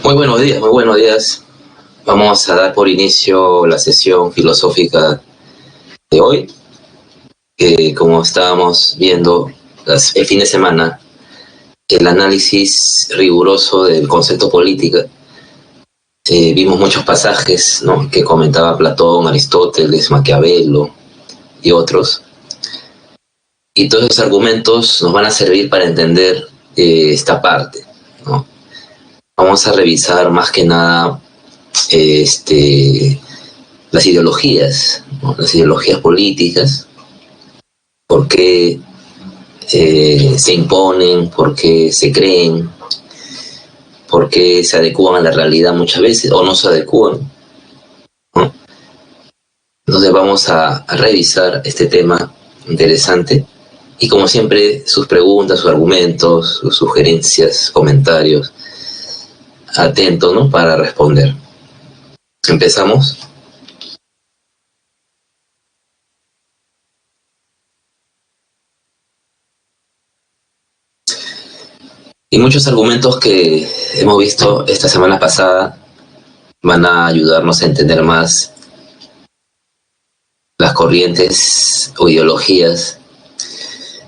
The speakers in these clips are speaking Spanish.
Muy buenos días. Vamos a dar por inicio la sesión filosófica de hoy. Como estábamos viendo el fin de semana, el análisis riguroso del concepto política, vimos muchos pasajes, ¿no?, que comentaba Platón, Aristóteles, Maquiavelo y otros. Y todos esos argumentos nos van a servir para entender esta parte, ¿no? Vamos a revisar más que nada las ideologías, ¿no?, las ideologías políticas, por qué se imponen, por qué se creen, por qué se adecúan a la realidad muchas veces o no se adecúan, ¿no? Entonces vamos a revisar este tema interesante y, como siempre, sus preguntas, sus argumentos, sus sugerencias, comentarios, atento, ¿no?, para responder. ¿Empezamos? Y muchos argumentos que hemos visto esta semana pasada van a ayudarnos a entender más las corrientes o ideologías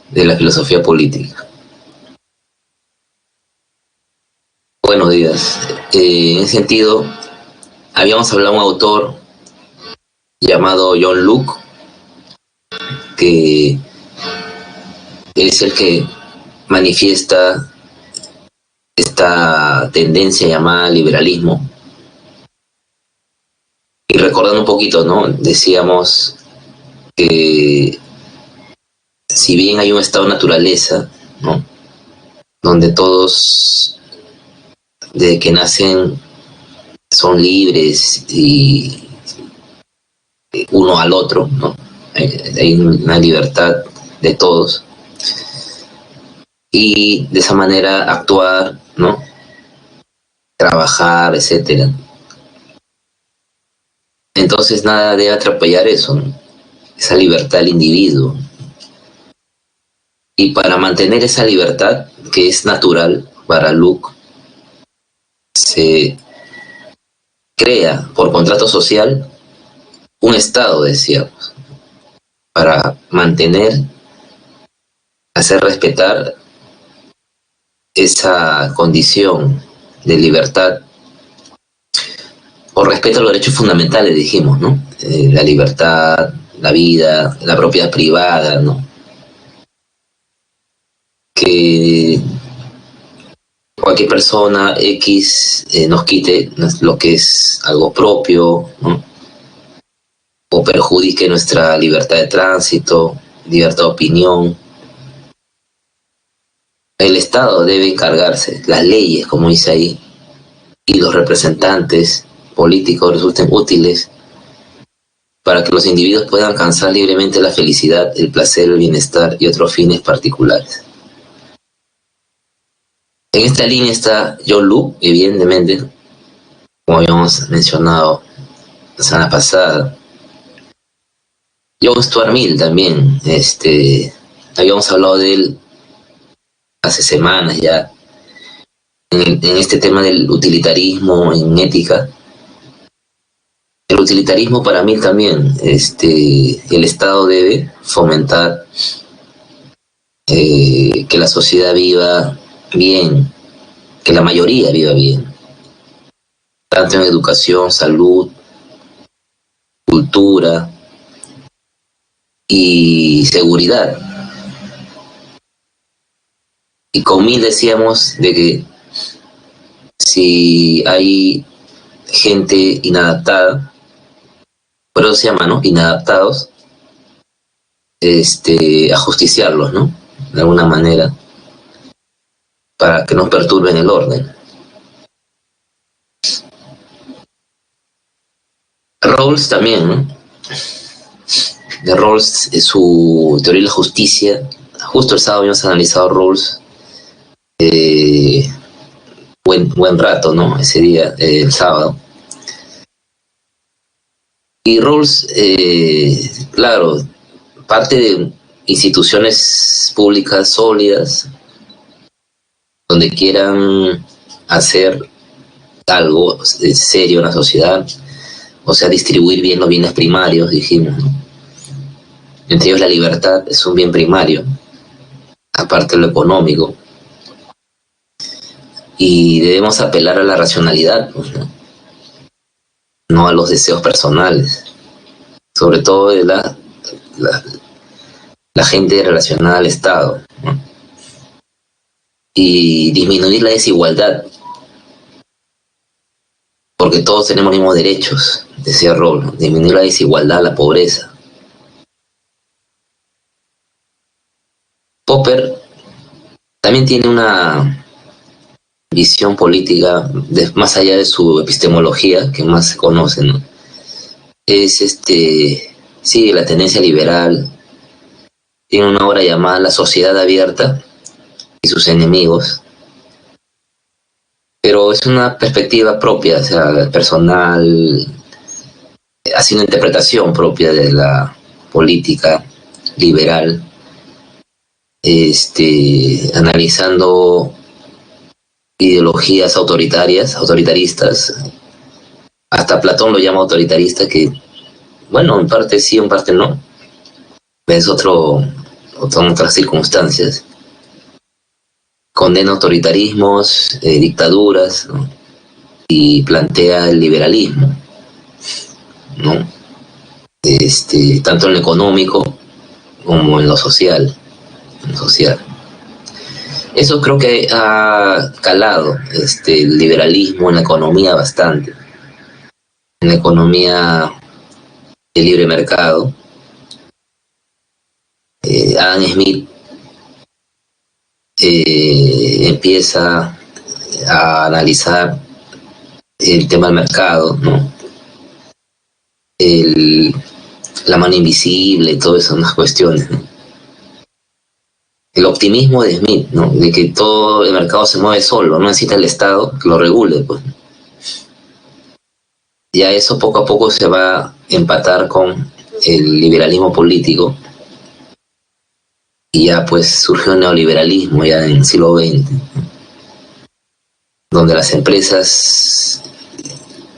de la filosofía política. Buenos días. En ese sentido, habíamos hablado de un autor llamado John Locke, que es el que manifiesta esta tendencia llamada liberalismo. Y recordando un poquito, ¿no?, decíamos que si bien hay un estado de naturaleza, ¿no?, donde todos, desde que nacen, son libres y uno al otro, ¿no?, hay una libertad de todos, y de esa manera actuar, ¿no?, trabajar, etcétera. Entonces nada debe atropellar eso, ¿no?, esa libertad del individuo. Y para mantener esa libertad, que es natural para Locke, se crea por contrato social un Estado, decíamos, para mantener, hacer respetar esa condición de libertad o respeto a los derechos fundamentales, dijimos, ¿no? La libertad, la vida, la propiedad privada, ¿no? Que cualquier persona X nos quite lo que es algo propio, ¿no?, o perjudique nuestra libertad de tránsito, libertad de opinión. El Estado debe encargarse, las leyes, como dice ahí, y los representantes políticos resulten útiles para que los individuos puedan alcanzar libremente la felicidad, el placer, el bienestar y otros fines particulares. En esta línea está John Locke, evidentemente, como habíamos mencionado la semana pasada. John Stuart Mill también, habíamos hablado de él hace semanas ya, en este tema del utilitarismo en ética. El utilitarismo para mí también, el Estado debe fomentar que la sociedad viva bien, que la mayoría viva bien, tanto en educación, salud, cultura y seguridad. Y con Mill decíamos de que si hay gente inadaptada, por eso se llama, ¿no?, inadaptados, ajusticiarlos, ¿no?, de alguna manera, para que no perturben el orden. Rawls también, ¿no?, de Rawls, su teoría de la justicia. Justo el sábado habíamos analizado Rawls, buen rato, ¿no?, ese día, el sábado. Y Rawls, claro, parte de instituciones públicas sólidas, donde quieran hacer algo serio en la sociedad, o sea, distribuir bien los bienes primarios, dijimos, ¿no? Entre ellos la libertad es un bien primario, aparte de lo económico, y debemos apelar a la racionalidad, pues, no a los deseos personales, sobre todo de la gente relacionada al Estado, ¿no? Y disminuir la desigualdad, porque todos tenemos los mismos derechos, decía Rawls, ¿no? Disminuir la desigualdad, la pobreza. Popper también tiene una visión política más allá de su epistemología, que más se conoce, ¿no? Es sigue la tendencia liberal, tiene una obra llamada La Sociedad Abierta y sus enemigos, pero es una perspectiva propia, o sea, personal, hace una interpretación propia de la política liberal, analizando ideologías autoritaristas, hasta Platón lo llama autoritarista, que, bueno, en parte sí, en parte no, es son otras circunstancias. Condena autoritarismos, dictaduras, ¿no? Y plantea el liberalismo, ¿no? Tanto en lo económico como en lo social. Eso creo que ha calado el liberalismo en la economía bastante. En la economía de libre mercado, Adam Smith empieza a analizar el tema del mercado, ¿no? La mano invisible, todas esas cuestiones, ¿no? El optimismo de Smith, ¿no? De que todo el mercado se mueve solo, no necesita el Estado que lo regule, pues. Ya eso poco a poco se va a empatar con el liberalismo político, y ya pues surgió el neoliberalismo ya en el siglo XX, donde las empresas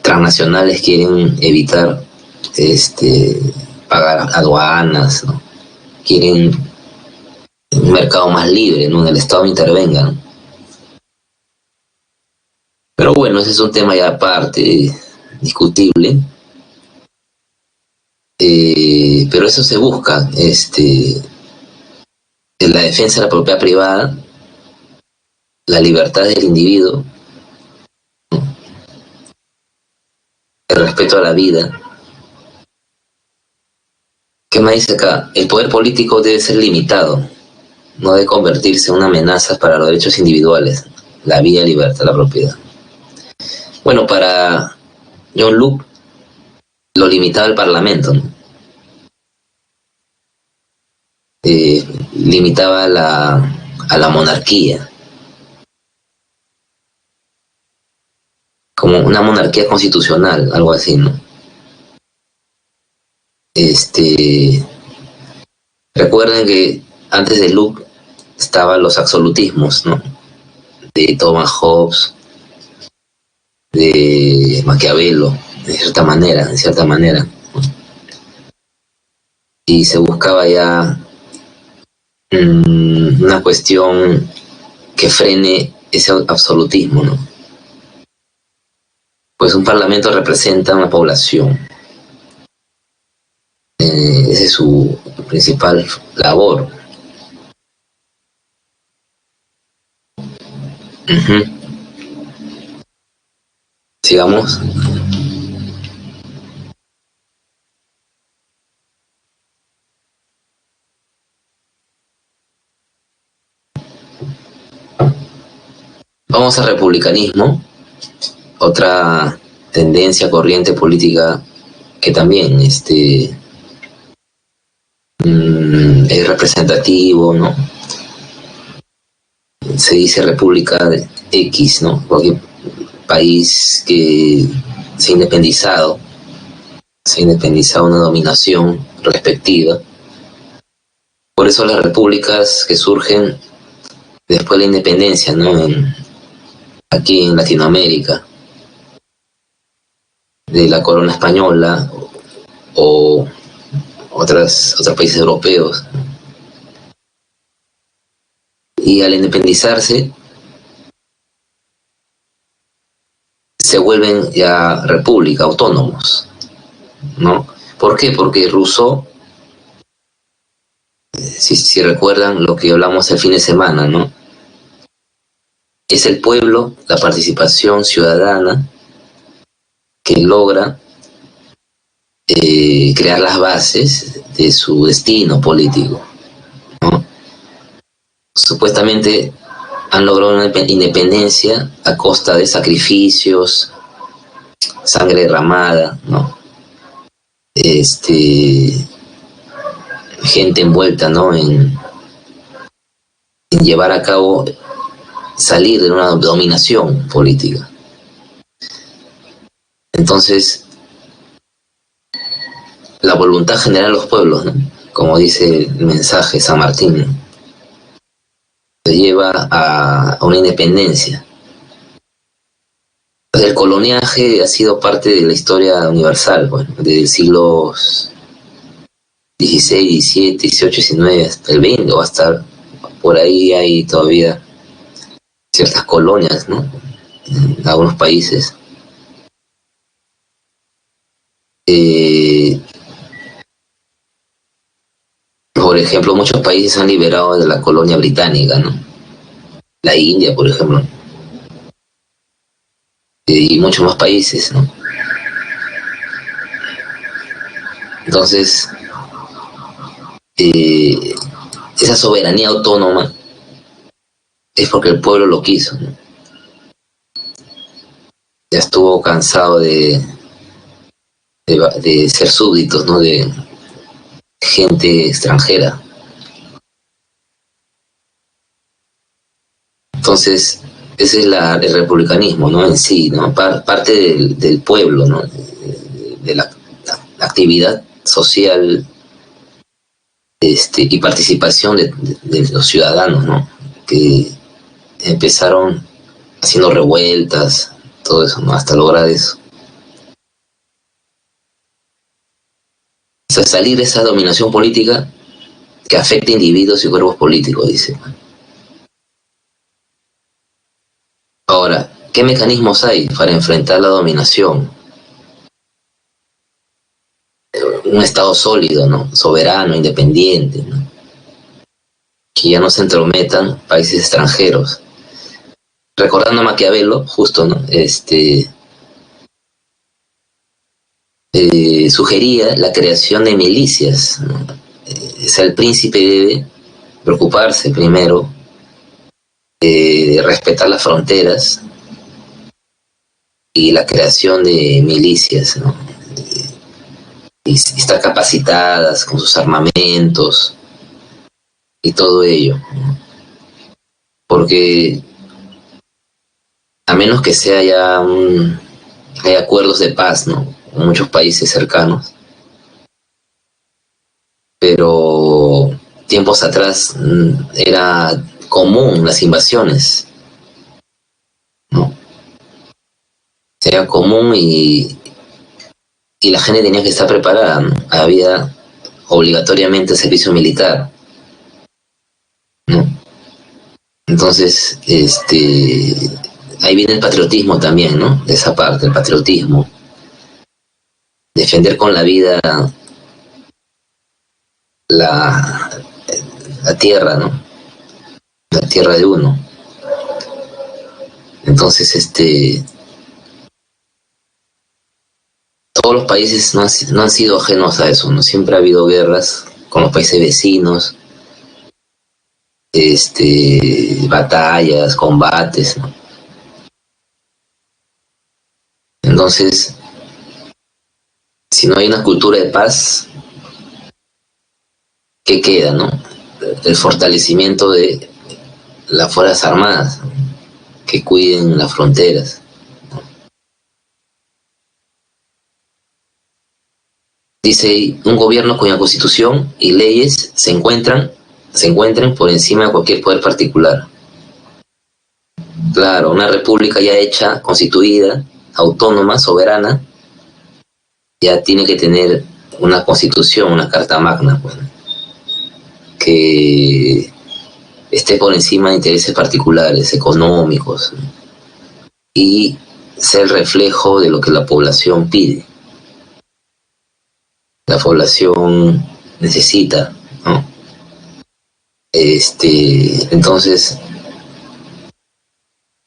transnacionales quieren evitar pagar aduanas, ¿no? Quieren un mercado más libre, ¿no? En el Estado intervenga, ¿no? Pero bueno, ese es un tema ya aparte, discutible. Pero eso se busca, en la defensa de la propiedad privada, la libertad del individuo, ¿no? El respeto a la vida. ¿Qué me dice acá? El poder político debe ser limitado, no debe convertirse en una amenaza para los derechos individuales, la vida, libertad, la propiedad. Bueno, para John Locke lo limitaba el Parlamento, ¿no? Limitaba a la monarquía, como una monarquía constitucional, algo así, ¿no? Recuerden que antes de Locke estaban los absolutismos, ¿no? De Thomas Hobbes, de Maquiavelo, de cierta manera, ¿no? Y se buscaba ya una cuestión que frene ese absolutismo, ¿no? Pues un parlamento representa una población. Esa es su principal labor. Sigamos. Vamos al republicanismo, otra tendencia, corriente política que también es representativo, ¿no? Se dice República X, ¿no? Cualquier país que se ha independizado una dominación respectiva. Por eso las repúblicas que surgen después de la independencia, ¿no? Aquí en Latinoamérica, de la corona española o otros países europeos. Y al independizarse se vuelven ya república, autónomos, ¿no? ¿Por qué? Porque Rousseau, si recuerdan lo que hablamos el fin de semana, ¿no? Es el pueblo, la participación ciudadana que logra crear las bases de su destino político, ¿no? Supuestamente han logrado una independencia a costa de sacrificios, sangre derramada, ¿no? Gente envuelta, ¿no? en llevar a cabo, salir de una dominación política. Entonces, la voluntad general de los pueblos, ¿no? Como dice el mensaje de San Martín, ¿no? Se lleva a una independencia. El coloniaje ha sido parte de la historia universal, bueno, desde siglos XVI, XVII, XVIII, XIX hasta el XX, o hasta por ahí hay todavía ciertas colonias, ¿no? En algunos países. Por ejemplo, muchos países han liberado de la colonia británica, ¿no? La India, por ejemplo, y muchos más países, ¿no? Entonces, esa soberanía autónoma es porque el pueblo lo quiso, ¿no? Ya estuvo cansado de ser súbditos, ¿no? De gente extranjera. Entonces, ese es el republicanismo, ¿no? En sí, ¿no? Parte del pueblo, ¿no? De la actividad social y participación de los ciudadanos, ¿no? Que empezaron haciendo revueltas, todo eso, ¿no? Hasta lograr eso. O sea, salir de esa dominación política que afecta a individuos y cuerpos políticos, dice. Ahora, ¿qué mecanismos hay para enfrentar la dominación? Un Estado sólido, ¿no? Soberano, independiente, ¿no? Que ya no se entrometan países extranjeros. Recordando a Maquiavelo, justo, ¿no? Sugería la creación de milicias, ¿no? O sea, el príncipe debe preocuparse primero de respetar las fronteras y la creación de milicias, ¿no? Y estar capacitadas con sus armamentos y todo ello, ¿no? Porque a menos que sea ya hay acuerdos de paz, ¿no? Con muchos países cercanos, pero tiempos atrás era común las invasiones, ¿no? Era común y la gente tenía que estar preparada, ¿no? Había obligatoriamente servicio militar, ¿no? Entonces, ahí viene el patriotismo también, ¿no? De esa parte, el patriotismo. Defender con la vida la tierra, ¿no? La tierra de uno. Entonces, todos los países no han sido ajenos a eso, ¿no? Siempre ha habido guerras con los países vecinos, batallas, combates, ¿no? Entonces, si no hay una cultura de paz, ¿qué queda, no? El fortalecimiento de las Fuerzas Armadas, ¿no? Que cuiden las fronteras. Dice, un gobierno cuya constitución y leyes se encuentren por encima de cualquier poder particular. Claro, una república ya hecha, constituida, autónoma, soberana, ya tiene que tener una constitución, una carta magna, pues, que esté por encima de intereses particulares, económicos, y ser reflejo de lo que la población pide. La población necesita, ¿no? Entonces,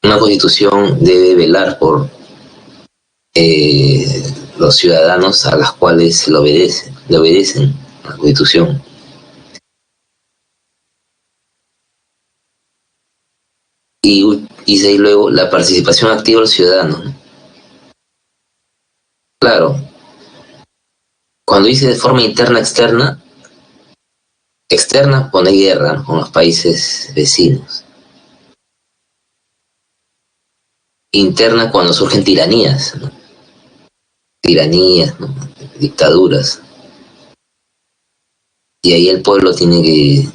una constitución debe velar por los ciudadanos a los cuales le obedecen a la constitución. Y dice luego la participación activa de los ciudadanos, ¿no? Claro, cuando dice de forma interna, externa, externa pone guerra, ¿no?, con los países vecinos. Interna cuando surgen tiranías, ¿no? Tiranías, ¿no?, dictaduras. Y ahí el pueblo tiene que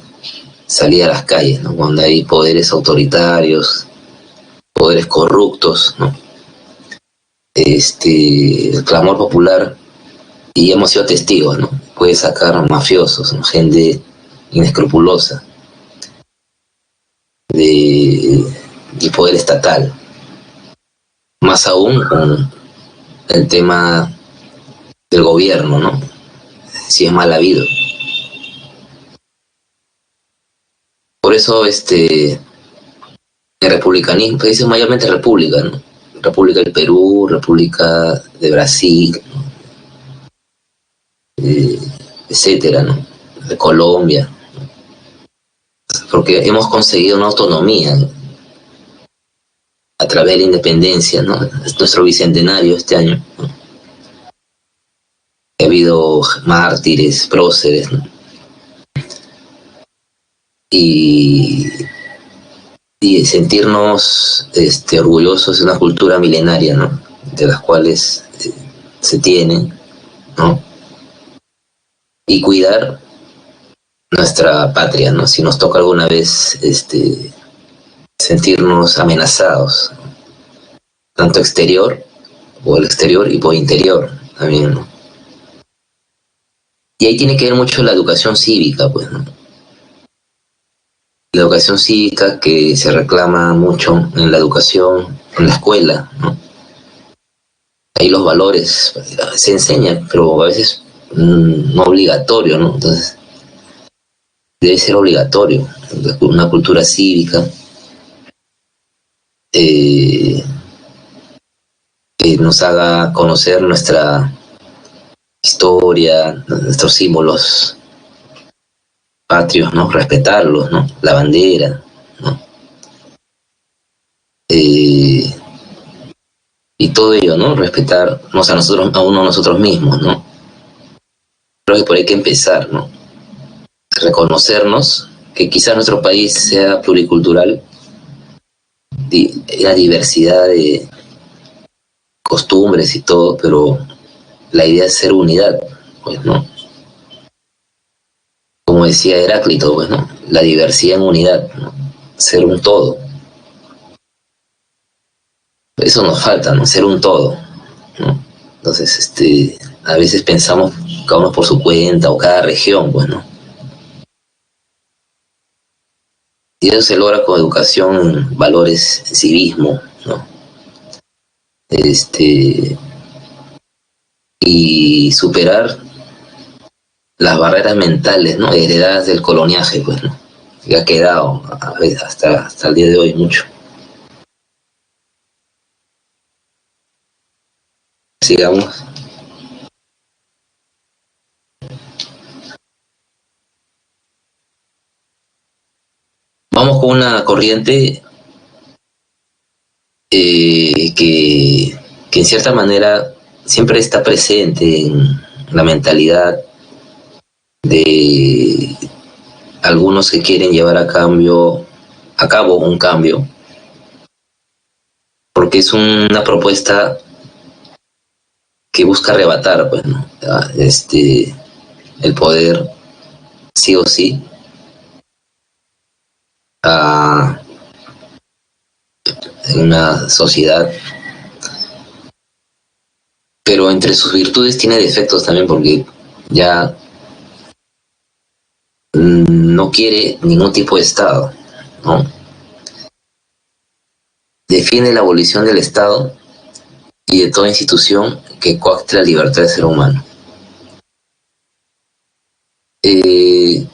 salir a las calles, ¿no?, cuando hay poderes autoritarios, poderes corruptos, ¿no? El clamor popular, y hemos sido testigos, ¿no?, puede sacar mafiosos, ¿no?, gente inescrupulosa del poder estatal. Más aún con el tema del gobierno, ¿no?, si es mal habido. Por eso el republicanismo, que dice mayormente república, ¿no? República del Perú, República de Brasil, ¿no?, etcétera, ¿no?, de Colombia, porque hemos conseguido una autonomía, ¿no?, a través de la independencia, ¿no? Es nuestro bicentenario este año, ¿no? Ha habido mártires, próceres, ¿no?, y sentirnos orgullosos de una cultura milenaria, ¿no?, de las cuales se tienen, ¿no?, y cuidar nuestra patria, ¿no?, si nos toca alguna vez sentirnos amenazados, tanto exterior, por el exterior y por interior también, ¿no? Y ahí tiene que ver mucho la educación cívica, pues, ¿no? La educación cívica que se reclama mucho en la educación, en la escuela, ¿no? Ahí los valores se enseñan, pero a veces no obligatorio, ¿no? Entonces, debe ser obligatorio una cultura cívica que nos haga conocer nuestra historia, nuestros símbolos patrios, ¿no? Respetarlos, ¿no? La bandera, ¿no? Y todo ello, ¿no? Respetarnos a nosotros, a uno a nosotros mismos, ¿no? Creo que por ahí hay que empezar, ¿no? Reconocernos que quizás nuestro país sea pluricultural, la diversidad de costumbres y todo, pero la idea es ser unidad, pues, ¿no? Como decía Heráclito, pues, ¿no? La diversidad en unidad, ¿no? Ser un todo. Eso nos falta, ¿no? Ser un todo, ¿no? Entonces, a veces pensamos cada uno por su cuenta o cada región, pues, ¿no? Y eso se logra con educación, valores, civismo, ¿no? Y superar las barreras mentales, ¿no?, heredadas del coloniaje, pues, ¿no?, que ha quedado a veces hasta el día de hoy mucho. Sigamos. Vamos con una corriente que en cierta manera siempre está presente en la mentalidad de algunos que quieren llevar a cabo un cambio, porque es una propuesta que busca arrebatar, pues, ¿no?, el poder, sí o sí, a una sociedad pero entre sus virtudes tiene defectos también porque ya no quiere ningún tipo de Estado, ¿no? Defiende la abolición del Estado y de toda institución que coacte la libertad del ser humano. Eh,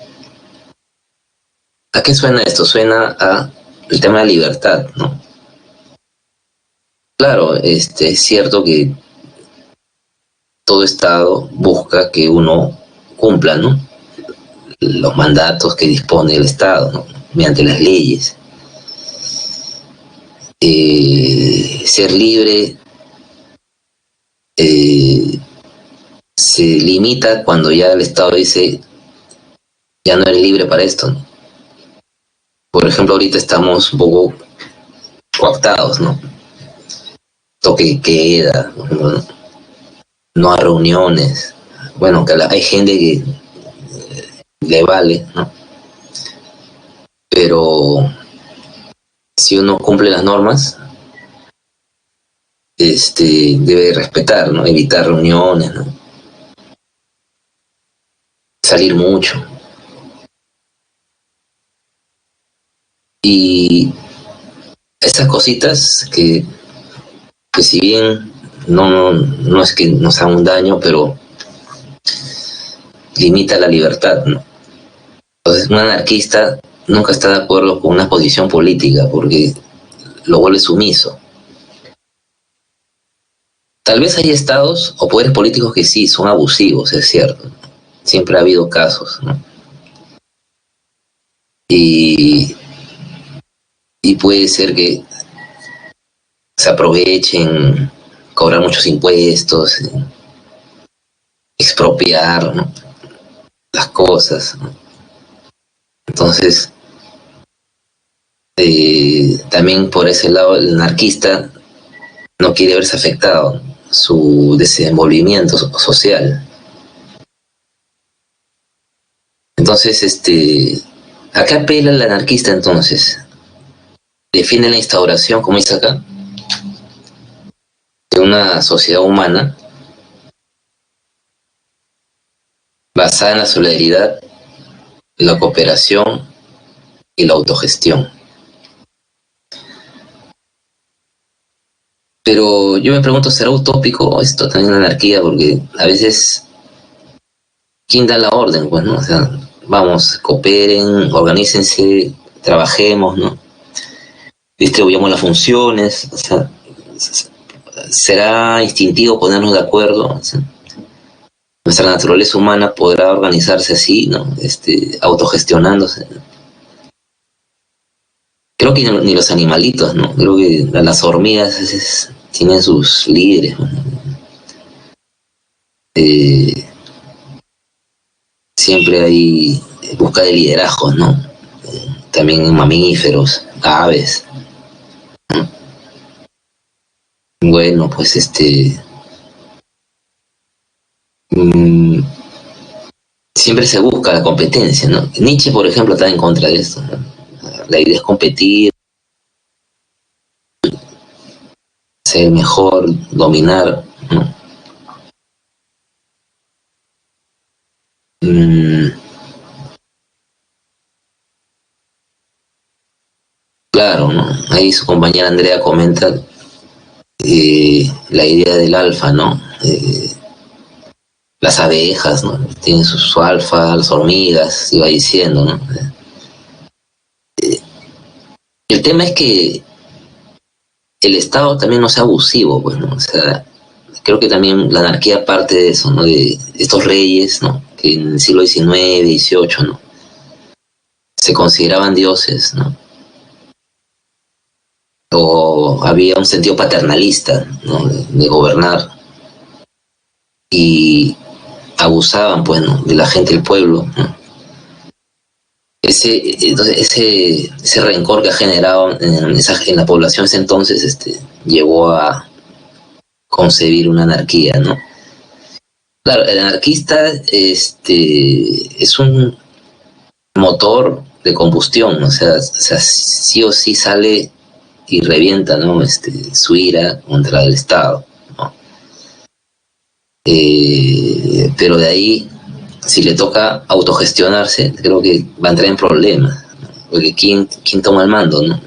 ¿A qué suena esto? Suena a el tema de la libertad, ¿no? Claro, es cierto que todo Estado busca que uno cumpla, ¿no?, los mandatos que dispone el Estado, ¿no?, mediante las leyes. Ser libre se limita cuando ya el Estado dice ya no eres libre para esto, ¿no? Por ejemplo, ahorita estamos un poco coactados, ¿no? Toque de queda, no a reuniones. Bueno, que hay gente que le vale, ¿no? Pero si uno cumple las normas, debe respetar, ¿no? Evitar reuniones, ¿no? Salir mucho. Y estas cositas que si bien no es que nos hagan un daño, pero limita la libertad, ¿no? Entonces, un anarquista nunca está de acuerdo con una posición política porque lo vuelve sumiso. Tal vez hay estados o poderes políticos que sí son abusivos, es cierto. Siempre ha habido casos, ¿no? Y puede ser que se aprovechen, cobrar muchos impuestos, expropiar, ¿no?, las cosas, ¿no? Entonces, también por ese lado el anarquista no quiere verse afectado su desenvolvimiento social. Entonces, ¿a qué apela el anarquista entonces? Defiende la instauración, como dice acá, de una sociedad humana basada en la solidaridad, la cooperación y la autogestión. Pero yo me pregunto, ¿será utópico esto también la anarquía? Porque a veces, ¿quién da la orden? Pues, ¿no? O sea, vamos, cooperen, organícense, trabajemos, ¿no? Distribuyamos las funciones, o sea, será instintivo ponernos de acuerdo, o sea, nuestra naturaleza humana podrá organizarse así, ¿no? Autogestionándose. Creo que ni los animalitos, ¿no? Creo que las hormigas tienen sus líderes, ¿no? Siempre hay busca de liderazgos, ¿no? También en mamíferos, aves, ¿no? Bueno, pues siempre se busca la competencia, ¿no? Nietzsche, por ejemplo, está en contra de esto, ¿no? La idea es competir, ser mejor, dominar, ¿no? Claro, ¿no? Ahí su compañera Andrea comenta la idea del alfa, ¿no? Las abejas, ¿no? Tienen su alfa, las hormigas, iba diciendo, ¿no? El tema es que el Estado también no sea abusivo, pues, ¿no? O sea, creo que también la anarquía parte de eso, ¿no? De estos reyes, ¿no? Que en el siglo XIX, XVIII, ¿no? Se consideraban dioses, ¿no? O había un sentido paternalista, ¿no?, de gobernar, y abusaban, pues, ¿no?, de la gente del pueblo, ¿no? Ese rencor que ha generado en la población ese entonces llevó a concebir una anarquía, ¿no? Claro, el anarquista es un motor de combustión, ¿no? O sea, sí o sí sale y revienta, ¿no?, su ira contra el Estado, ¿no? Pero de ahí, si le toca autogestionarse, creo que va a entrar en problemas, ¿no? Porque ¿quién toma el mando, no?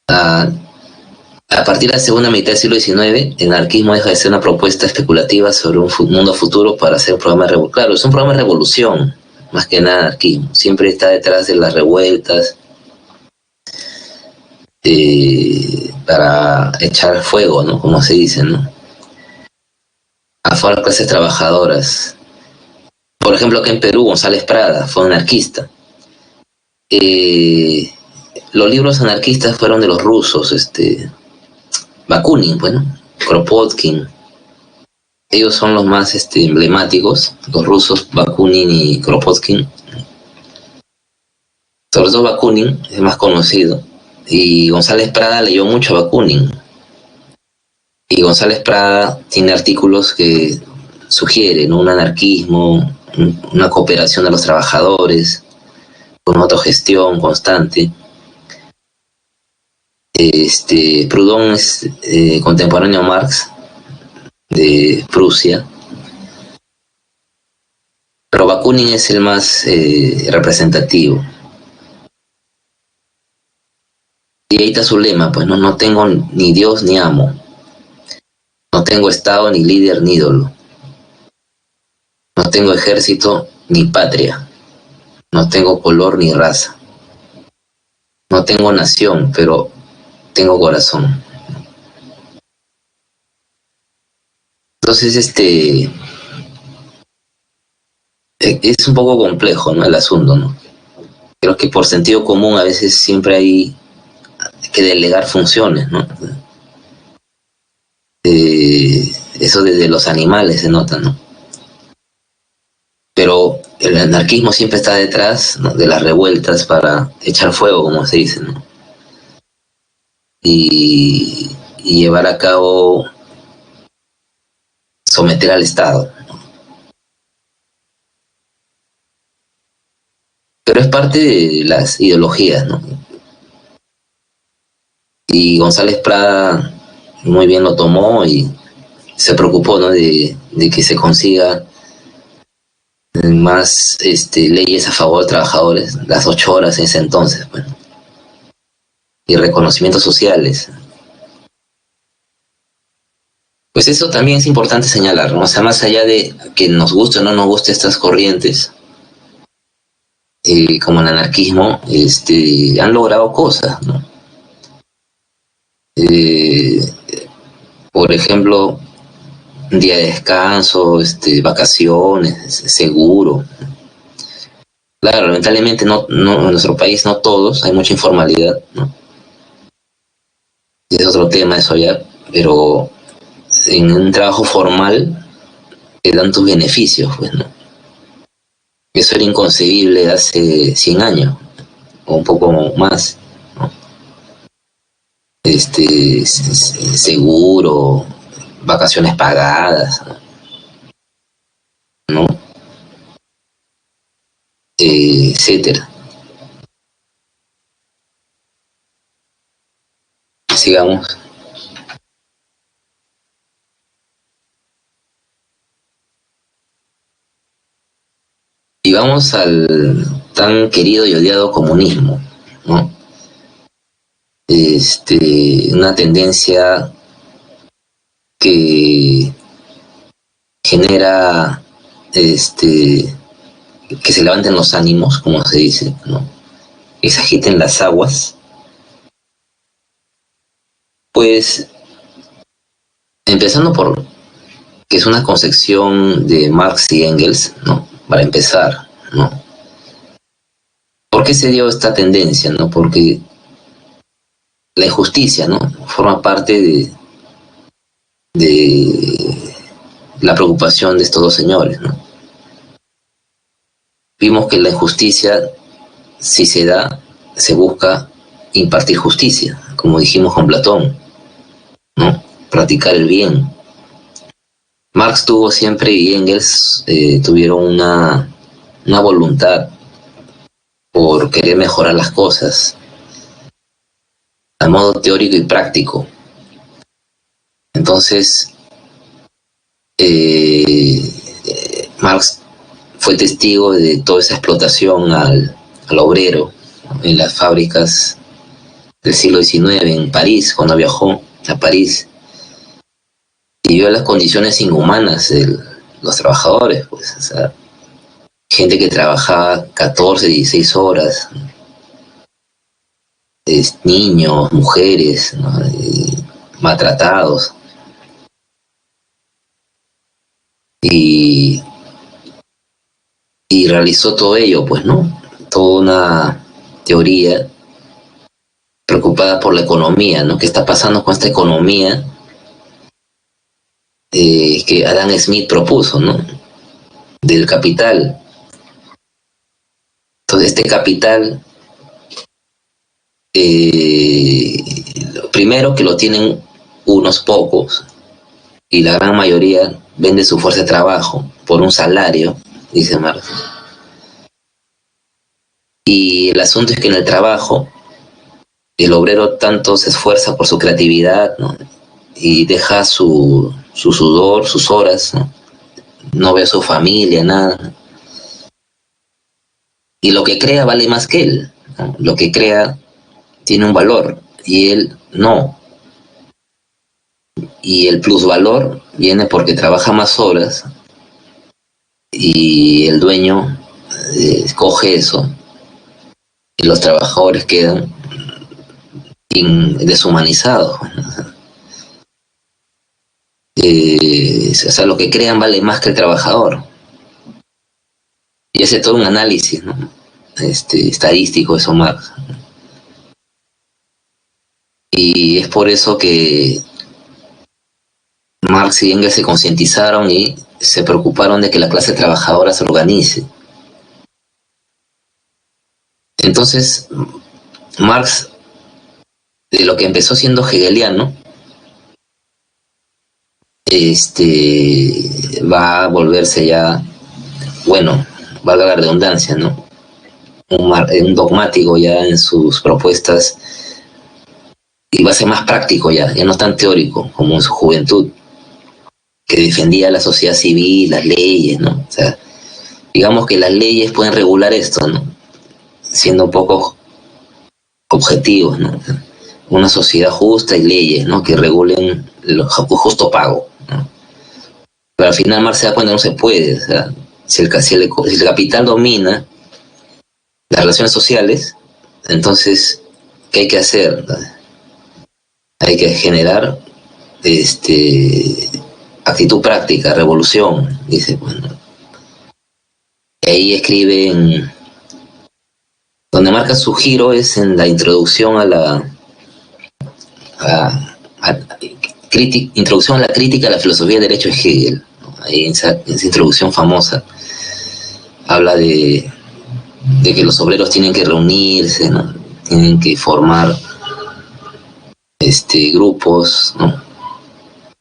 A, a partir de la segunda mitad del siglo XIX, el anarquismo deja de ser una propuesta especulativa sobre un mundo futuro para hacer un programa de revolución. Claro, es un programa de revolución, más que nada anarquismo. Siempre está detrás de las revueltas, para echar fuego, ¿no? Como se dice, ¿no? A todas las clases trabajadoras. Por ejemplo, acá en Perú, González Prada fue anarquista. Los libros anarquistas fueron de los rusos, Bakunin, bueno, Kropotkin. Ellos son los más emblemáticos, los rusos, Bakunin y Kropotkin. Sobre todo Bakunin es más conocido. Y González Prada leyó mucho a Bakunin. Y González Prada tiene artículos que sugieren, ¿no?, un anarquismo, una cooperación de los trabajadores, con autogestión constante. Proudhon es contemporáneo a Marx, de Prusia, pero Bakunin es el más representativo. Y ahí está su lema, pues no tengo ni Dios ni amo, no tengo Estado ni líder ni ídolo, no tengo ejército ni patria, no tengo color ni raza, no tengo nación, pero tengo corazón. Entonces, es un poco complejo, ¿no?, el asunto, ¿no? Creo que por sentido común a veces siempre hay que delegar funciones, ¿no? Eso desde los animales se nota, ¿no? Pero el anarquismo siempre está detrás, ¿no?, de las revueltas para echar fuego, como se dice, ¿no? Y llevar a cabo, someter al Estado. Pero es parte de las ideologías, ¿no? Y González Prada muy bien lo tomó y se preocupó, ¿no?, de que se consiga más leyes a favor de trabajadores, las 8 horas en ese entonces, bueno, y reconocimientos sociales. Pues eso también es importante señalar, ¿no? O sea, más allá de que nos guste o no nos guste estas corrientes, como el anarquismo, han logrado cosas, ¿no? Por ejemplo, día de descanso, vacaciones, seguro. Claro, lamentablemente en nuestro país no todos, hay mucha informalidad, ¿no? Es otro tema eso ya, pero en un trabajo formal te dan tus beneficios, pues, ¿no? Eso era inconcebible hace 100 años, o un poco más, ¿no? Seguro, vacaciones pagadas, ¿no? Etcétera. Sigamos. Y vamos al tan querido y odiado comunismo, ¿no? Una tendencia que genera que se levanten los ánimos, como se dice, ¿no? Que se agiten las aguas. Pues, empezando por que es una concepción de Marx y Engels, ¿no? Para empezar, ¿no? ¿Por qué se dio esta tendencia, no? Porque la injusticia, ¿no?, forma parte de la preocupación de estos dos señores, ¿no? Vimos que la injusticia, si se da, se busca impartir justicia, como dijimos con Platón, ¿no? Practicar el bien. Marx tuvo siempre y Engels tuvieron una voluntad por querer mejorar las cosas a modo teórico y práctico. Entonces, Marx fue testigo de toda esa explotación al obrero en las fábricas del siglo XIX en París, cuando viajó a París, y vio las condiciones inhumanas de los trabajadores, pues, o sea, gente que trabajaba 14, 16 horas, niños, mujeres, ¿no? Maltratados. Y realizó todo ello, pues, ¿no? Toda una teoría preocupada por la economía, ¿no? ¿Qué está pasando con esta economía que Adam Smith propuso, ¿no? Del capital. Entonces, este capital, primero que lo tienen unos pocos y la gran mayoría vende su fuerza de trabajo por un salario, dice Marx. Y el asunto es que en el trabajo el obrero tanto se esfuerza por su creatividad, ¿no? Y deja su sudor, sus horas, ¿no? No ve a su familia, nada. Y lo que crea vale más que él, ¿no? Lo que crea tiene un valor y él no. Y el plusvalor viene porque trabaja más horas y el dueño coge eso y los trabajadores quedan deshumanizados. O sea, lo que crean vale más que el trabajador. Y hace todo un análisis, ¿no? Estadístico de Marx. Y es por eso que Marx y Engels se concientizaron y se preocuparon de que la clase trabajadora se organice. Entonces, Marx, de lo que empezó siendo hegeliano, va a volverse ya, bueno, valga la redundancia, ¿no? Un dogmático ya en sus propuestas y va a ser más práctico ya no tan teórico como en su juventud, que defendía la sociedad civil, las leyes, ¿no? O sea, digamos que las leyes pueden regular esto, ¿no? Siendo un poco objetivos, ¿no? Una sociedad justa y leyes, ¿no? Que regulen el justo pago, ¿no? Pero al final Marx se da cuenta que no se puede, o sea, si el capital domina las relaciones sociales, entonces, ¿qué hay que hacer? Hay que generar actitud práctica, revolución, dice. Bueno. Y ahí escribe, donde marca su giro es en la introducción introducción a la crítica a la filosofía del derecho de Hegel, ¿no? Ahí en esa introducción famosa habla de que los obreros tienen que reunirse, ¿no? Tienen que formar grupos, ¿no?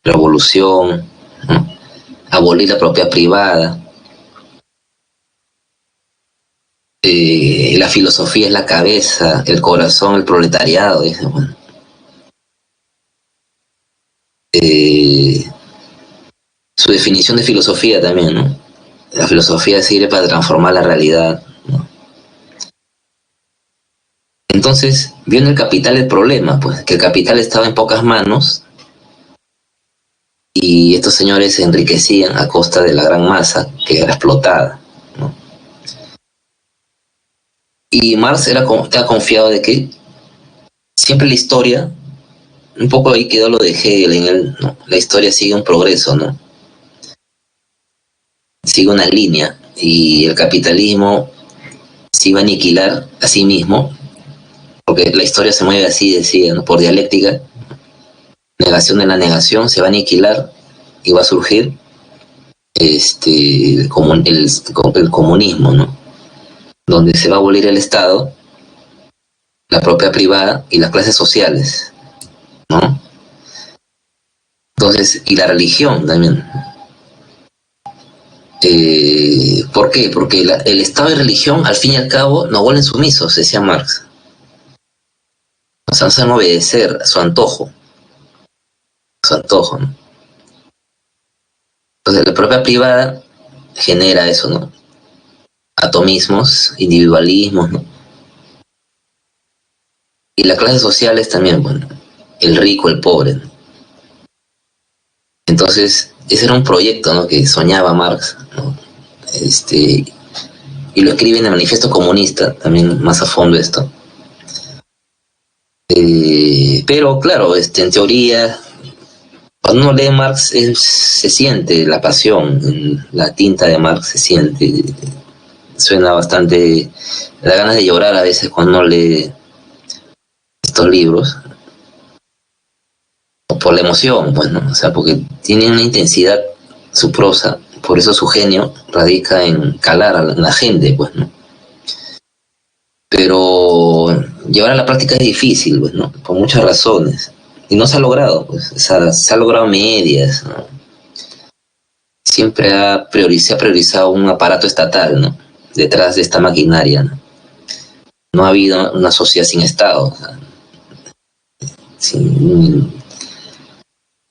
Revolución, ¿no? Abolir la propiedad privada. La filosofía es la cabeza, el corazón, el proletariado, dice, bueno. Su definición de filosofía también, ¿no? La filosofía sirve para transformar la realidad, ¿no? Entonces, vio en el capital el problema, pues, que el capital estaba en pocas manos y estos señores se enriquecían a costa de la gran masa que era explotada, ¿no? Y Marx estaba confiado de que siempre la historia, un poco ahí quedó lo de Hegel en él, ¿no? La historia sigue un progreso, ¿no? Sigue una línea y el capitalismo se iba a aniquilar a sí mismo, porque la historia se mueve así, decía, ¿no? Por dialéctica, negación de la negación, se va a aniquilar y va a surgir el comunismo, ¿no? Donde se va a abolir el Estado, la propiedad privada y las clases sociales, ¿no? Entonces, y la religión también. ¿Por qué? Porque el Estado y religión, al fin y al cabo, nos vuelven sumisos, decía Marx. Nos hacen obedecer a su antojo, ¿no? Entonces, la propiedad privada genera eso, ¿no? Atomismos, individualismos, ¿no? Y las clases sociales también, bueno, el rico, el pobre, ¿no? Entonces, ese era un proyecto, ¿no?, que soñaba Marx, ¿no? Y lo escribe en el Manifiesto Comunista, también más a fondo esto. Pero claro, en teoría, cuando uno lee Marx se siente la pasión, en la tinta de Marx se siente, suena bastante, da ganas de llorar a veces cuando uno lee estos libros, por la emoción, pues, ¿no? O sea, porque tiene una intensidad su prosa, por eso su genio radica en calar a la gente, pues, ¿no? Pero llevar a la práctica es difícil, pues, ¿no? Por muchas razones. Y no se ha logrado, pues, se ha logrado medias, ¿no? Siempre se ha priorizado un aparato estatal, ¿no?, detrás de esta maquinaria, ¿no? No ha habido una sociedad sin Estado, o sea,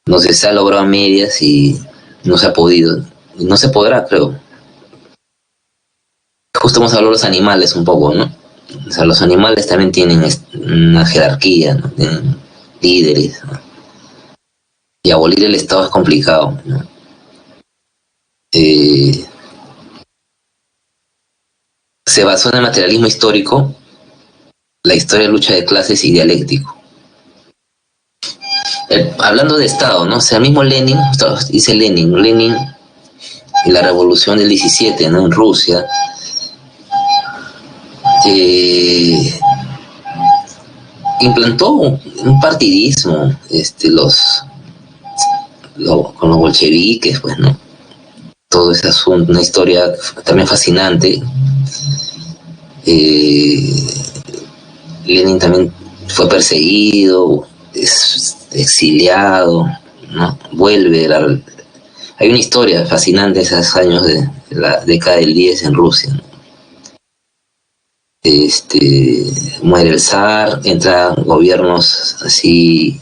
no se ha logrado a medias y no se ha podido, y no se podrá, creo. Justo hemos hablado de los animales un poco, ¿no? O sea, los animales también tienen una jerarquía, ¿no? Tienen líderes, ¿no? Y abolir el Estado es complicado, ¿no? Se basó en el materialismo histórico, la historia de lucha de clases y dialéctico. Hablando de Estado, ¿no? O sea, mismo Lenin, dice Lenin en la revolución del 17, ¿no?, en Rusia, implantó un partidismo, con los bolcheviques, pues, ¿no? Todo ese asunto, una historia también fascinante. Lenin también fue perseguido, exiliado, ¿no? Hay una historia fascinante de esos años de la década del 10 en Rusia, ¿no? Muere el zar, entran gobiernos así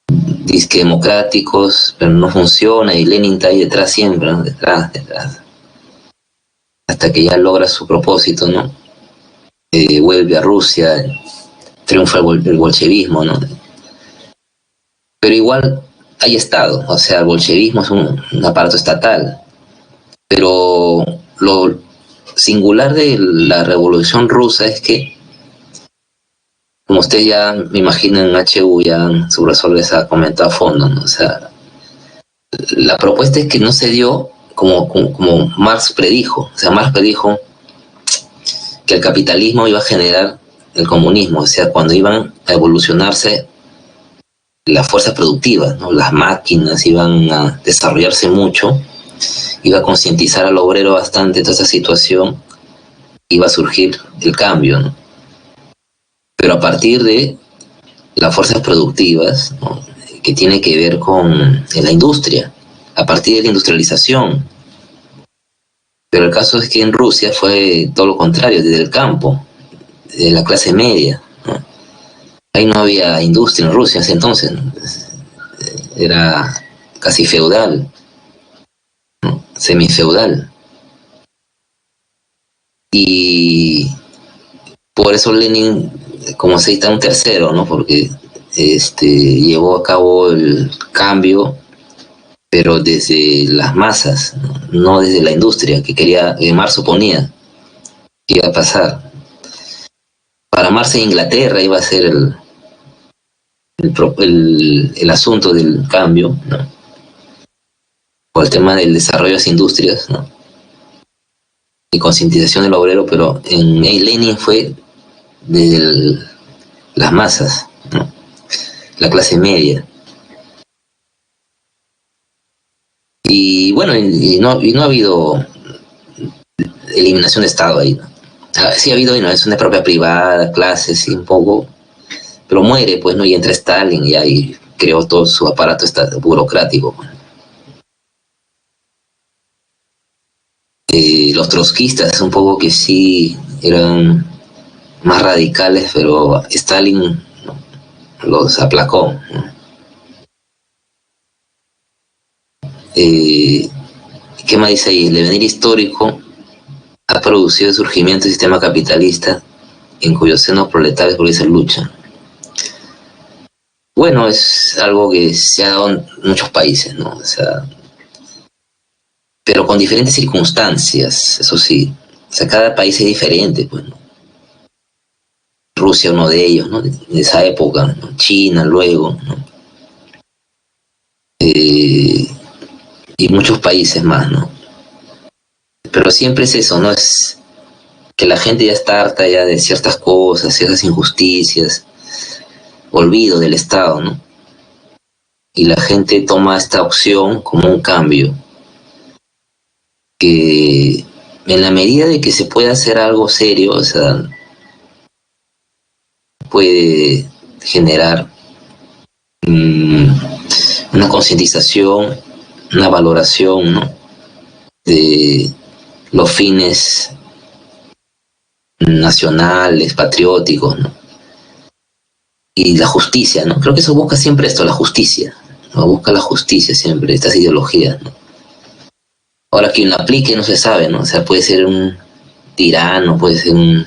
disque democráticos, pero no funciona, y Lenin está ahí detrás siempre, ¿no? Detrás, hasta que ya logra su propósito, ¿no? Vuelve a Rusia, triunfa el bolchevismo, ¿no? Pero igual hay Estado, o sea, el bolchevismo es un aparato estatal, pero lo singular de la Revolución Rusa es que, como usted ya me imagino en HU, ya su profesor les ha comentado a fondo, ¿no? O sea, la propuesta es que no se dio como Marx predijo. O sea, Marx predijo que el capitalismo iba a generar el comunismo, o sea, cuando iban a evolucionarse las fuerzas productivas, ¿no? Las máquinas iban a desarrollarse mucho, iba a concientizar al obrero bastante de toda esa situación, iba a surgir el cambio, ¿no? Pero a partir de las fuerzas productivas, ¿no?, que tiene que ver con la industria, a partir de la industrialización. Pero el caso es que en Rusia fue todo lo contrario, desde el campo, de la clase media, ¿no? Ahí no había industria en Rusia en ese entonces, ¿no? Era casi feudal, ¿no?, semifeudal. Y por eso Lenin, como se dice, un tercero, ¿no?, porque llevó a cabo el cambio, pero desde las masas, no desde la industria, que Marx suponía que iba a pasar. Para Marx en Inglaterra iba a ser el asunto del cambio, ¿no?, por el tema del desarrollo de las industrias, ¿no?, y concientización del obrero, pero en Lenin fue desde las masas, ¿no?, la clase media. Y bueno, y no ha habido eliminación de Estado ahí, ¿no? Sí ha habido eliminación de propiedad privada, clases, sí, un poco, pero muere, pues, ¿no? Y entra Stalin y ahí creó todo su aparato burocrático. Los trotskistas, un poco que sí eran más radicales, pero Stalin, ¿no?, los aplacó, ¿no? Eh, ¿Qué más dice ahí? El devenir histórico ha producido el surgimiento del sistema capitalista en cuyos senos proletarios burgueses luchan. Bueno, es algo que se ha dado en muchos países, ¿no? O sea, pero con diferentes circunstancias, eso sí. O sea, cada país es diferente, pues, ¿no? Rusia uno de ellos, ¿no? De esa época, ¿no? China luego, ¿no? Y muchos países más, ¿no? Pero siempre es eso, ¿no? Es que la gente ya está harta ya de ciertas cosas, ciertas injusticias, olvido del Estado, ¿no? Y la gente toma esta opción como un cambio, que en la medida de que se pueda hacer algo serio, o sea, puede generar una concientización, una valoración, ¿no? De los fines nacionales, patrióticos, ¿no? Y la justicia, ¿no? Creo que eso busca siempre esto, la justicia, ¿no? Busca la justicia siempre, estas ideologías, ¿no? Ahora, quien lo aplique no se sabe, ¿no? O sea, puede ser un tirano, puede ser un...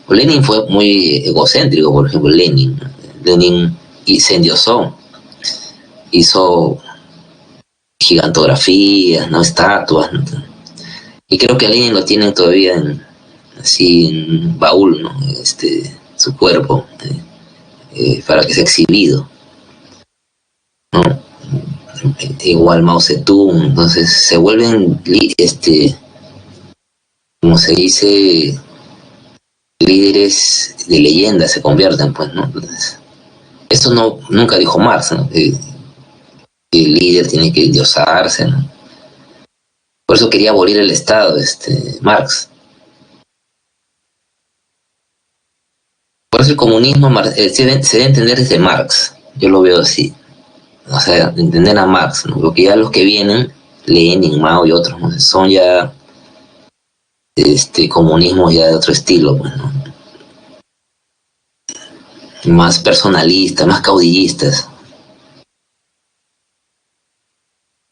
Lenin fue muy egocéntrico, por ejemplo, Lenin. Lenin se endiosó, hizo gigantografías, ¿no? Estatuas, ¿no? Y creo que a Lenin lo tienen todavía así en baúl, ¿no? Su cuerpo, para que sea exhibido, ¿no? Igual Mao Zedong, entonces se vuelven, como se dice, líderes de leyenda, se convierten, pues, ¿no? Entonces, esto nunca dijo Marx, ¿no? Que el líder tiene que endiosarse, ¿no? Por eso quería abolir el Estado, Marx. Por eso el comunismo se debe entender desde Marx, yo lo veo así. O sea, entender a Marx, ¿no? Porque ya los que vienen, Lenin, Mao y otros, ¿no? Son ya comunismo ya de otro estilo, pues, ¿no? Más personalistas, más caudillistas.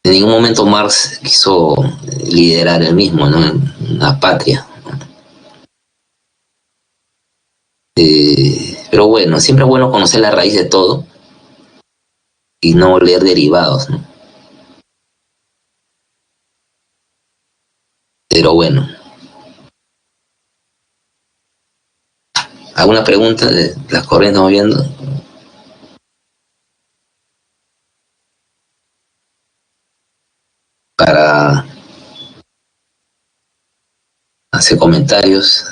En ningún momento Marx quiso liderar él mismo, ¿no? En la patria. Pero bueno, siempre es bueno conocer la raíz de todo y no leer derivados, ¿no? Pero bueno. ¿Alguna pregunta de las corrientes estamos viendo? Para hacer comentarios.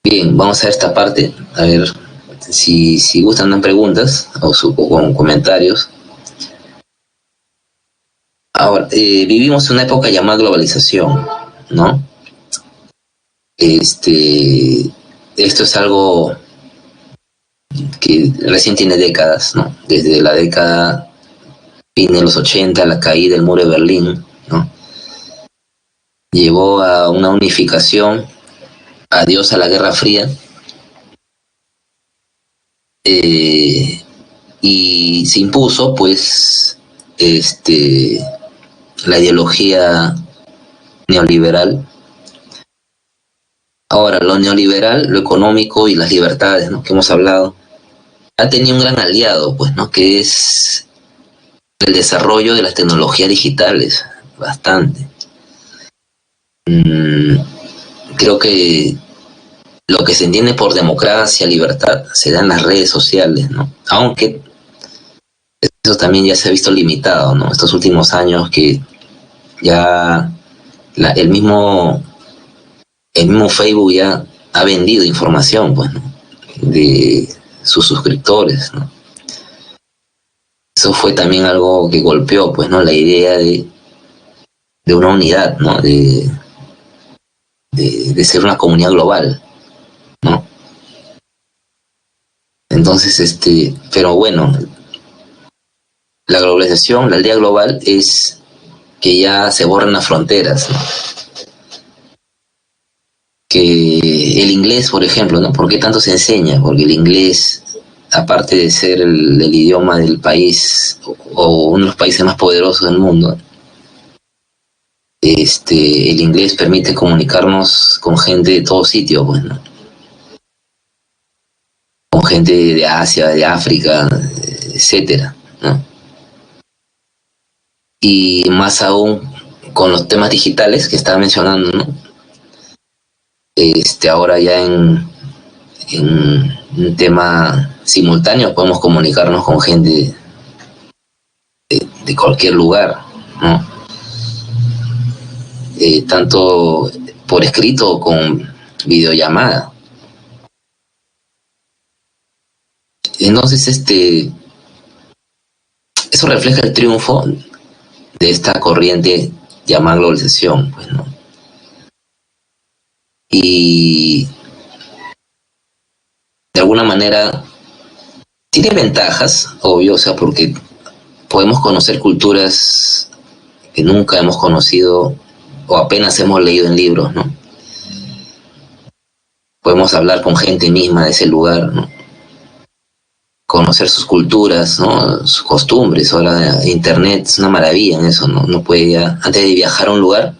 Bien, vamos a ver esta parte. A ver si gustan dan preguntas o con comentarios. Ahora, vivimos una época llamada globalización, ¿no? Esto es algo que recién tiene décadas, ¿no? Desde la década fin de los 80, la caída del muro de Berlín, ¿no? Llevó a una unificación, adiós a la Guerra Fría, y se impuso, pues, la ideología neoliberal. Ahora, lo neoliberal, lo económico y las libertades, ¿no? Que hemos hablado, ha tenido un gran aliado, pues, ¿no? Que es el desarrollo de las tecnologías digitales, bastante. Creo que lo que se entiende por democracia, libertad, se da en las redes sociales, ¿no? Aunque eso también ya se ha visto limitado, ¿no? Estos últimos años que ya el mismo Facebook ya ha vendido información, pues, ¿no? De sus suscriptores, ¿no? Eso fue también algo que golpeó, pues, ¿no? La idea de una unidad, ¿no? De ser una comunidad global, ¿no? Entonces, pero bueno, la globalización, la aldea global es que ya se borran las fronteras, ¿no? Que el inglés, por ejemplo, ¿no? ¿Por qué tanto se enseña? Porque el inglés aparte de ser el idioma del país o uno de los países más poderosos del mundo, el inglés permite comunicarnos con gente de todo sitio, pues, ¿no? Con gente de Asia, de África, etcétera, ¿no? Y más aún con los temas digitales que estaba mencionando, ¿no? Ahora ya en un tema simultáneo podemos comunicarnos con gente de cualquier lugar, ¿no? Tanto por escrito o con videollamada. Entonces, eso refleja el triunfo de esta corriente llamada globalización, pues, ¿no? Y de alguna manera tiene ventajas, obvio, o sea, porque podemos conocer culturas que nunca hemos conocido o apenas hemos leído en libros, ¿no? Podemos hablar con gente misma de ese lugar, ¿no? Conocer sus culturas, ¿no? Sus costumbres. Ahora internet es una maravilla en eso, ¿no? No puede ya, antes de viajar a un lugar,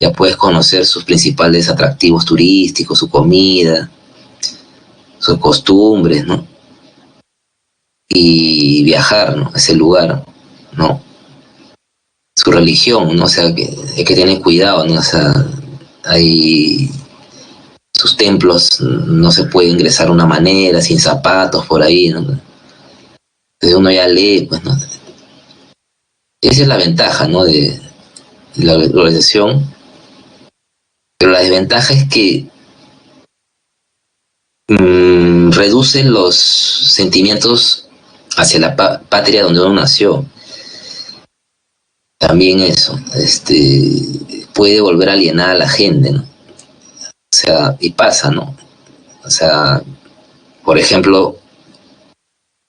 ya puedes conocer sus principales atractivos turísticos, su comida, sus costumbres, ¿no? Y viajar, ¿no? A ese lugar, ¿no? Su religión, ¿no? O sea, que hay que tener cuidado, ¿no? O sea, hay sus templos, no se puede ingresar de una manera, sin zapatos, por ahí, ¿no? Entonces uno ya lee, pues, ¿no? Esa es la ventaja, ¿no? De la globalización. Pero la desventaja es que reduce los sentimientos hacia la patria donde uno nació. También eso, puede volver a alienar a la gente, ¿no? O sea, y pasa, ¿no? O sea, por ejemplo,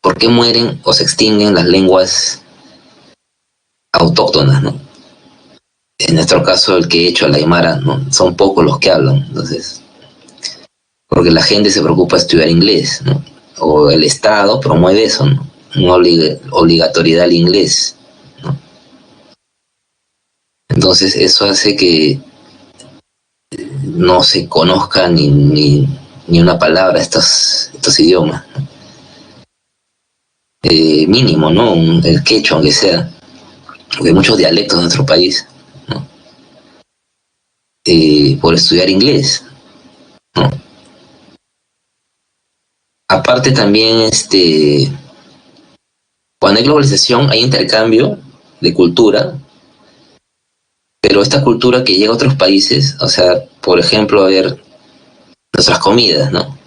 ¿por qué mueren o se extinguen las lenguas autóctonas, ¿no? En nuestro caso, el quechua, la aymara, ¿no? Son pocos los que hablan, entonces, porque la gente se preocupa de estudiar inglés, ¿no? O el Estado promueve eso, ¿no? Una obligatoriedad al inglés, ¿no? Entonces, eso hace que no se conozca ni una palabra estos idiomas, ¿no? Mínimo, ¿no? El quechua, aunque sea, porque hay muchos dialectos en nuestro país, ¿no? Por estudiar inglés, ¿no? Aparte también, cuando hay globalización hay intercambio de cultura, pero esta cultura que llega a otros países, o sea, por ejemplo, a ver, nuestras comidas, ¿no?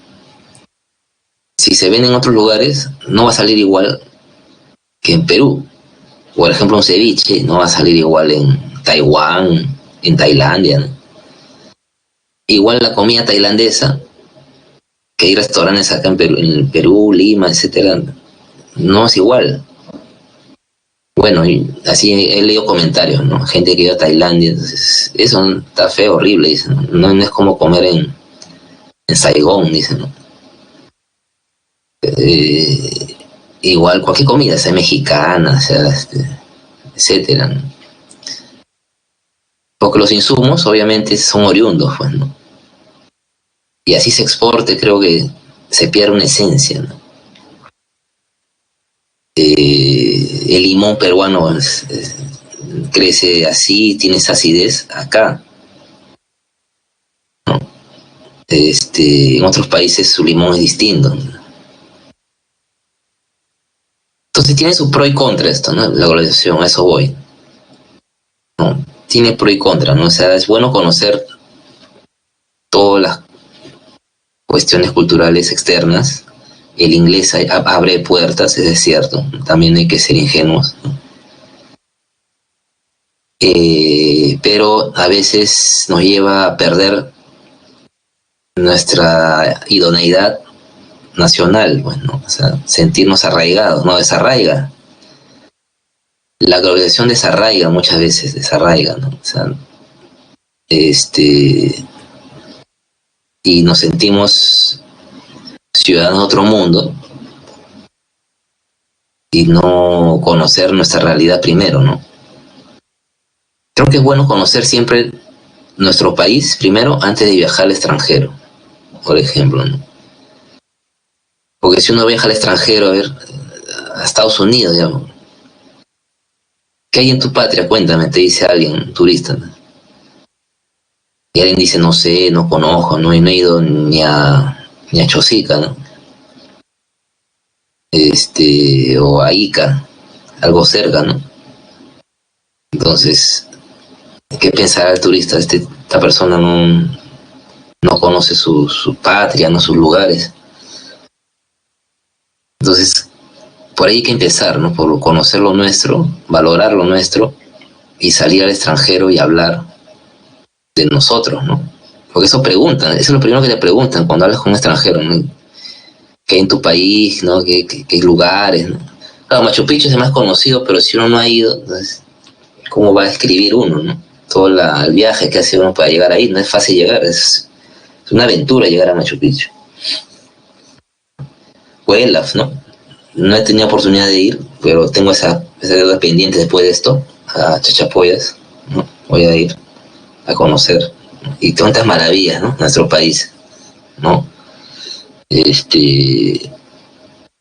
Si se ven en otros lugares, no va a salir igual que en Perú. Por ejemplo, un ceviche no va a salir igual en Taiwán, en Tailandia, ¿no? Igual la comida tailandesa, que hay restaurantes acá en Perú, Lima, etcétera, no es igual. Bueno, y así he leído comentarios, ¿no? Gente que iba a Tailandia, entonces, eso está feo, horrible, dicen, ¿no? No es como comer en Saigón, dicen, ¿no? Igual cualquier comida, sea mexicana, sea, etcétera, ¿no? Porque los insumos obviamente son oriundos, pues, ¿no? Y así se exporte, creo que se pierde una esencia, ¿no? El limón peruano crece así, tiene esa acidez acá, ¿no? En otros países su limón es distinto, ¿no? Entonces tiene su pro y contra esto, ¿no? La globalización, a eso voy, ¿no? Tiene pro y contra, ¿no? O sea, es bueno conocer todas las cuestiones culturales externas. El inglés abre puertas, es cierto, también hay que ser ingenuos, ¿no? Pero a veces nos lleva a perder nuestra idoneidad nacional, bueno, o sea, sentirnos arraigados, no desarraiga. La globalización desarraiga muchas veces, desarraiga, ¿no? O sea, y nos sentimos ciudadanos de otro mundo, y no conocer nuestra realidad primero, ¿no? Creo que es bueno conocer siempre nuestro país primero antes de viajar al extranjero, por ejemplo, ¿no? Porque si uno viaja al extranjero, a ver, a Estados Unidos, digamos, ¿qué hay en tu patria? Cuéntame, te dice alguien, un turista, ¿no? Y alguien dice, no sé, no conozco, no he ido ni a Chosica, ¿no? O a Ica, algo cerca, ¿no? Entonces, ¿qué pensará el turista? Esta persona no conoce su patria, no sus lugares. Entonces, por ahí hay que empezar, ¿no? Por conocer lo nuestro, valorar lo nuestro y salir al extranjero y hablar de nosotros, ¿no? Porque eso preguntan, eso es lo primero que te preguntan cuando hablas con un extranjero, ¿no? ¿Qué hay en tu país, ¿no? ¿Qué lugares, ¿no? Claro, Machu Picchu es el más conocido, pero si uno no ha ido, entonces, ¿cómo va a escribir uno, ¿no? Todo el viaje que hace uno para llegar ahí, no es fácil llegar, es una aventura llegar a Machu Picchu. Huelaf, ¿no? No he tenido oportunidad de ir, pero tengo esa deuda pendiente después de esto, a Chachapoyas, ¿no? Voy a ir a conocer, ¿no? Y tantas maravillas, ¿no? Nuestro país, ¿no?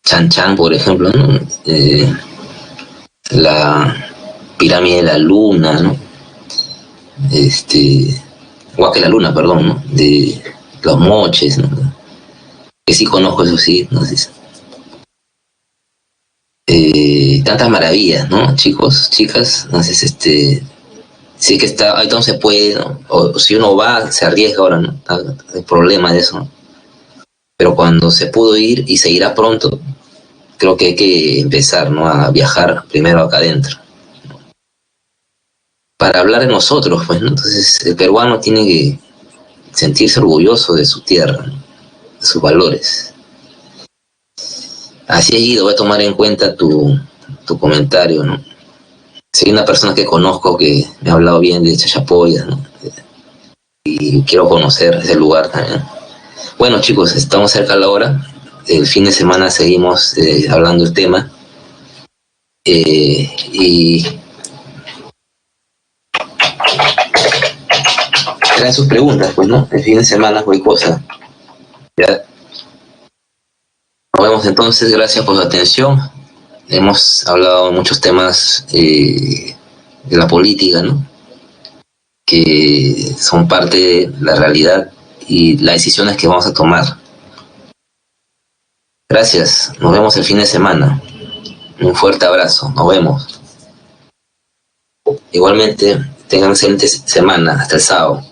Chan Chan, por ejemplo, ¿no? La pirámide de la luna, ¿no? Huaca de la luna, perdón, ¿no? De los moches, ¿no? Que sí conozco, eso sí, ¿no? Tantas maravillas, ¿no? Chicos, chicas, entonces, sí que está, ahorita no se puede, ¿no? O si uno va, se arriesga ahora, ¿no? El problema de eso, ¿no? Pero cuando se pudo ir y se irá pronto, creo que hay que empezar, ¿no? A viajar primero acá adentro. Para hablar de nosotros, pues, ¿no? Entonces, el peruano tiene que sentirse orgulloso de su tierra, ¿no? De sus valores. Así es, Guido, voy a tomar en cuenta tu comentario, ¿no? Si hay una persona que conozco que me ha hablado bien de Chachapoyas, ¿no? Y quiero conocer ese lugar también. Bueno, chicos, estamos cerca de la hora. El fin de semana seguimos hablando del tema. Y traen sus preguntas, pues, ¿no? El fin de semana, cualquier cosa. ¿Ya? Nos vemos entonces, gracias por su atención. Hemos hablado de muchos temas de la política, ¿no? Que son parte de la realidad y las decisiones que vamos a tomar. Gracias, nos vemos el fin de semana. Un fuerte abrazo, nos vemos. Igualmente, tengan una excelente semana, hasta el sábado.